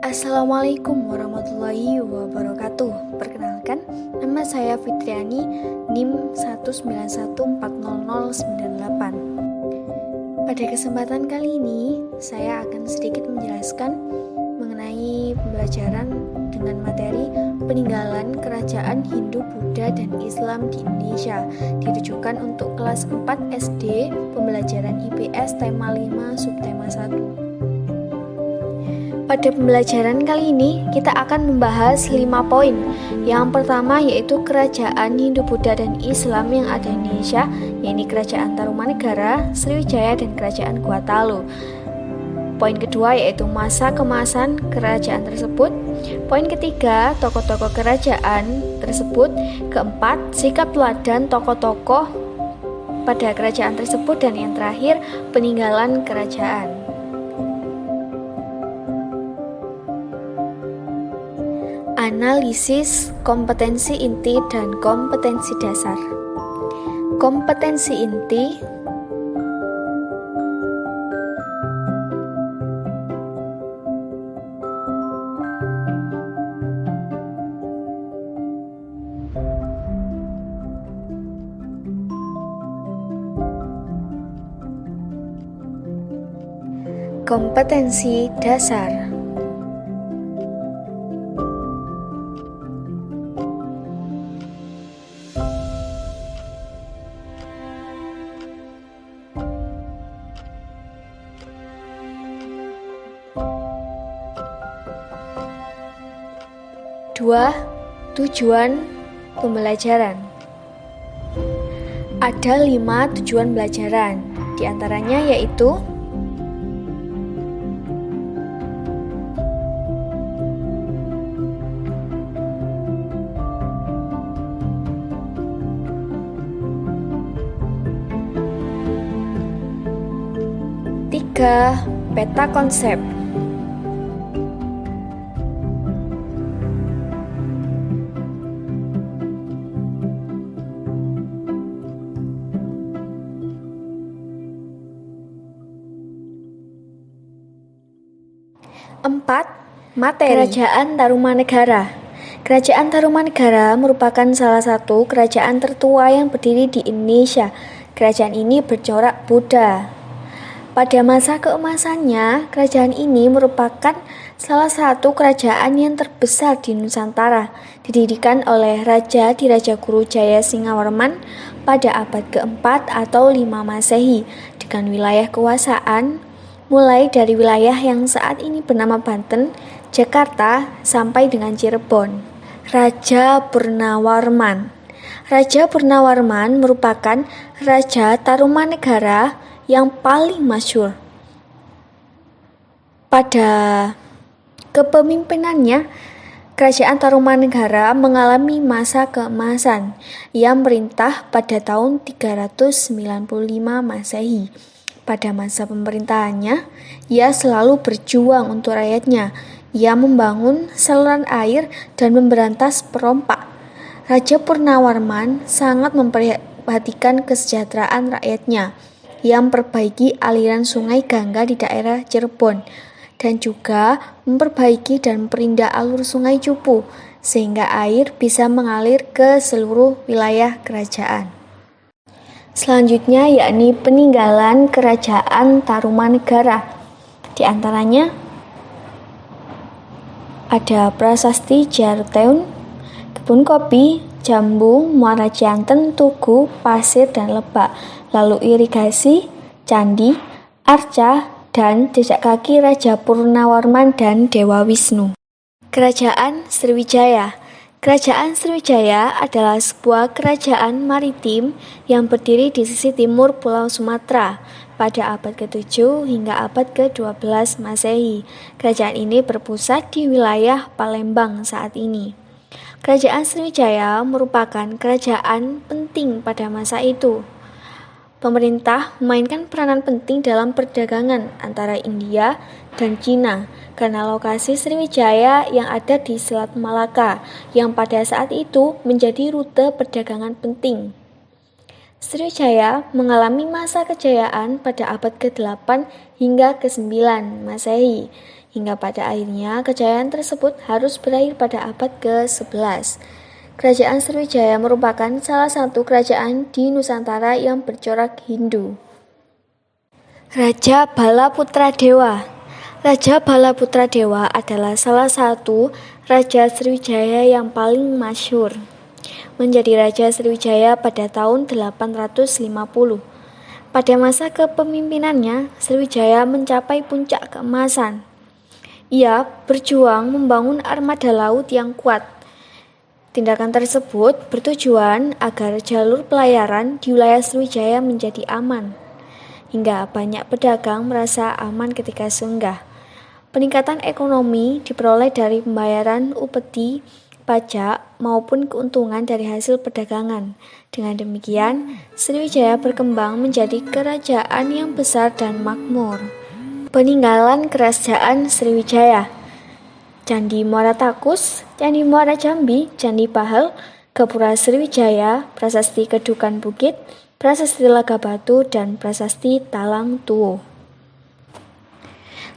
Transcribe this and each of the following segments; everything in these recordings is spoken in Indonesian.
Assalamualaikum warahmatullahi wabarakatuh. Perkenalkan, nama saya Fitriani, NIM 191400098. Pada kesempatan kali ini, saya akan sedikit menjelaskan mengenai pembelajaran dengan materi peninggalan kerajaan Hindu, Buddha, dan Islam di Indonesia, ditujukan untuk kelas 4 SD, pembelajaran IPS tema 5, subtema 1. Pada pembelajaran kali ini, kita akan membahas 5 poin. Yang pertama yaitu kerajaan Hindu, Buddha, dan Islam yang ada di Indonesia, yaitu Kerajaan Tarumanegara, Sriwijaya, dan Kerajaan Gua-Talu. Poin kedua yaitu masa keemasan kerajaan tersebut. Poin ketiga, tokoh-tokoh kerajaan tersebut. Keempat, sikap teladan tokoh-tokoh pada kerajaan tersebut. Dan yang terakhir, peninggalan kerajaan. Analisis kompetensi inti dan kompetensi dasar. Kompetensi inti kompetensi dasar. Dua, tujuan pembelajaran. Ada 5 tujuan pembelajaran, diantaranya yaitu tiga, peta konsep. Empat, materi. Kerajaan Tarumanegara. Kerajaan Tarumanegara merupakan salah satu kerajaan tertua yang berdiri di Indonesia. Kerajaan ini bercorak Buddha. Pada masa keemasannya, kerajaan ini merupakan salah satu kerajaan yang terbesar di Nusantara, didirikan oleh Raja Dirajaguru Jaya Singawarman pada abad keempat atau 5 Masehi, dengan wilayah kekuasaan mulai dari wilayah yang saat ini bernama Banten, Jakarta, sampai dengan Cirebon. Raja Purnawarman. Raja Purnawarman merupakan Raja Tarumanegara yang paling masyhur. Pada kepemimpinannya, Kerajaan Tarumanegara mengalami masa keemasan. Ia merintah pada tahun 395 Masehi. Pada masa pemerintahannya, ia selalu berjuang untuk rakyatnya. Ia membangun saluran air dan memberantas perompak. Raja Purnawarman sangat memperhatikan kesejahteraan rakyatnya. Ia memperbaiki aliran sungai Gangga di daerah Cirebon dan juga memperbaiki dan memperindah alur sungai Cupu sehingga air bisa mengalir ke seluruh wilayah kerajaan. Selanjutnya yakni peninggalan kerajaan Tarumanegara. Di antaranya ada prasasti Jaruteun, kebun kopi, jambu, muara janten, tugu, pasir, dan lebak, lalu irigasi, candi, arca, dan jejak kaki Raja Purnawarman dan Dewa Wisnu. Kerajaan Sriwijaya. Kerajaan Sriwijaya adalah sebuah kerajaan maritim yang berdiri di sisi timur Pulau Sumatera pada abad ke-7 hingga abad ke-12 Masehi. Kerajaan ini berpusat di wilayah Palembang saat ini. Kerajaan Sriwijaya merupakan kerajaan penting pada masa itu. Pemerintah memainkan peranan penting dalam perdagangan antara India dan Cina karena lokasi Sriwijaya yang ada di Selat Malaka yang pada saat itu menjadi rute perdagangan penting. Sriwijaya mengalami masa kejayaan pada abad ke-8 hingga ke-9 Masehi, hingga pada akhirnya kejayaan tersebut harus berakhir pada abad ke-11. Kerajaan Sriwijaya merupakan salah satu kerajaan di Nusantara yang bercorak Hindu. Raja Balaputradewa. Raja Balaputradewa adalah salah satu Raja Sriwijaya yang paling masyhur. Menjadi Raja Sriwijaya pada tahun 850. Pada masa kepemimpinannya, Sriwijaya mencapai puncak keemasan. Ia berjuang membangun armada laut yang kuat. Tindakan tersebut bertujuan agar jalur pelayaran di wilayah Sriwijaya menjadi aman, hingga banyak pedagang merasa aman ketika singgah. Peningkatan ekonomi diperoleh dari pembayaran upeti, pajak, maupun keuntungan dari hasil perdagangan. Dengan demikian, Sriwijaya berkembang menjadi kerajaan yang besar dan makmur. Peninggalan Kerajaan Sriwijaya: Candi Muara Takus, Candi Muara Jambi, Candi Pahel, Gapura Sriwijaya, Prasasti Kedukan Bukit, Prasasti Lagabatu, dan Prasasti Talang Tuo.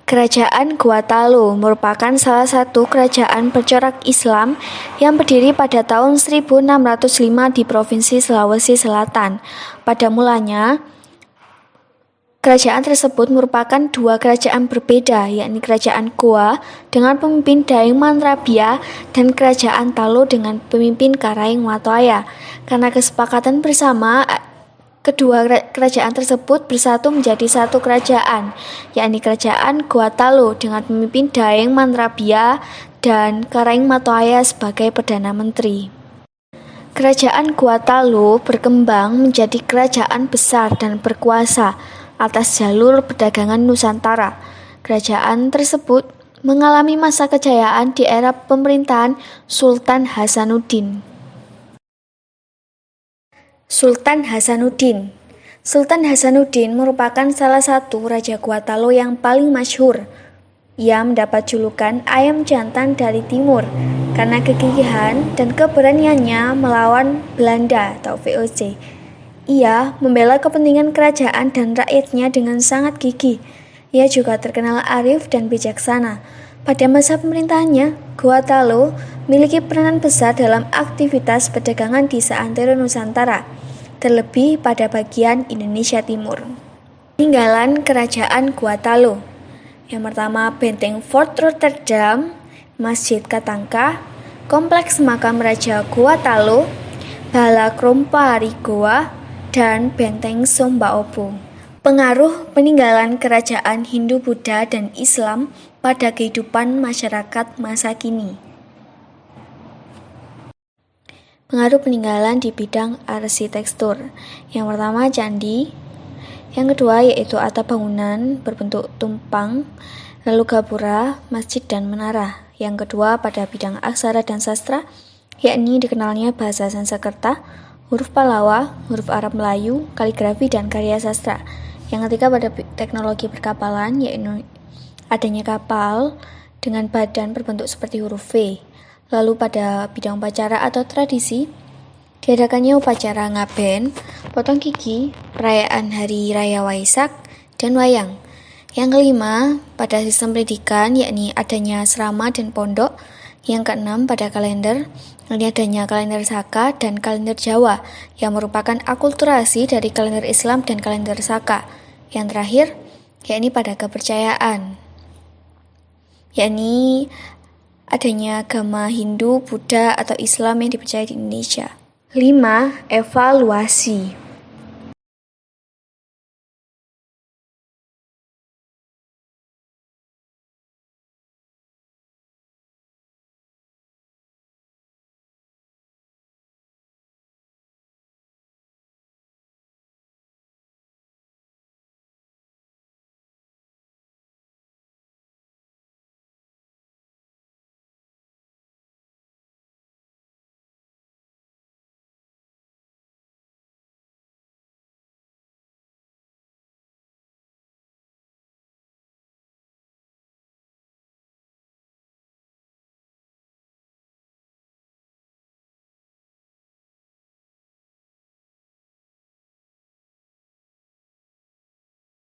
Kerajaan Gua Talu merupakan salah satu kerajaan bercorak Islam yang berdiri pada tahun 1605 di Provinsi Sulawesi Selatan. Pada mulanya, kerajaan tersebut merupakan dua kerajaan berbeda, yakni Kerajaan Goa dengan pemimpin Daeng Mantrabia dan Kerajaan Talu dengan pemimpin Karaeng Watoaya. Karena kesepakatan bersama, kedua kerajaan tersebut bersatu menjadi satu kerajaan, yakni Kerajaan Gua Talu dengan pemimpin Daeng Mantrabia dan Karaeng Watoaya sebagai Perdana Menteri. Kerajaan Gua Talu berkembang menjadi kerajaan besar dan berkuasa atas jalur perdagangan Nusantara. Kerajaan tersebut mengalami masa kejayaan di era pemerintahan Sultan Hasanuddin. Sultan Hasanuddin. Sultan Hasanuddin merupakan salah satu Raja Gua Talu yang paling masyhur. Ia mendapat julukan ayam jantan dari timur karena kegigihan dan keberaniannya melawan Belanda atau VOC. Ia membela kepentingan kerajaan dan rakyatnya dengan sangat gigih. Ia juga terkenal arif dan bijaksana. Pada masa pemerintahannya, Gua Talu memiliki peranan besar dalam aktivitas perdagangan di seantero Nusantara, terlebih pada bagian Indonesia Timur. Peninggalan Kerajaan Gua Talu: yang pertama, Benteng Fort Rotterdam, Masjid Katangka, Kompleks Makam Raja Gua Talu, Balakrompa Goa, dan Benteng Sombaobo. Pengaruh peninggalan kerajaan Hindu-Buddha dan Islam pada kehidupan masyarakat masa kini. Pengaruh peninggalan di bidang arsitektur: yang pertama, candi. Yang kedua yaitu atap bangunan berbentuk tumpang, lalu gapura, masjid, dan menara. Yang kedua pada bidang aksara dan sastra, yakni dikenalnya bahasa Sanskerta, huruf Pallawa, huruf Arab Melayu, kaligrafi, dan karya sastra. Yang ketiga pada teknologi perkapalan, yaitu adanya kapal dengan badan berbentuk seperti huruf V. Lalu pada bidang upacara atau tradisi, diadakannya upacara ngaben, potong gigi, perayaan Hari Raya Waisak, dan wayang. Yang kelima pada sistem pendidikan, yakni adanya asrama dan pondok. Yang keenam pada kalender, ini adanya kalender Saka dan kalender Jawa yang merupakan akulturasi dari kalender Islam dan kalender Saka. Yang terakhir, yakni pada kepercayaan, yakni adanya agama Hindu, Buddha, atau Islam yang dipercaya di Indonesia. 5. Evaluasi.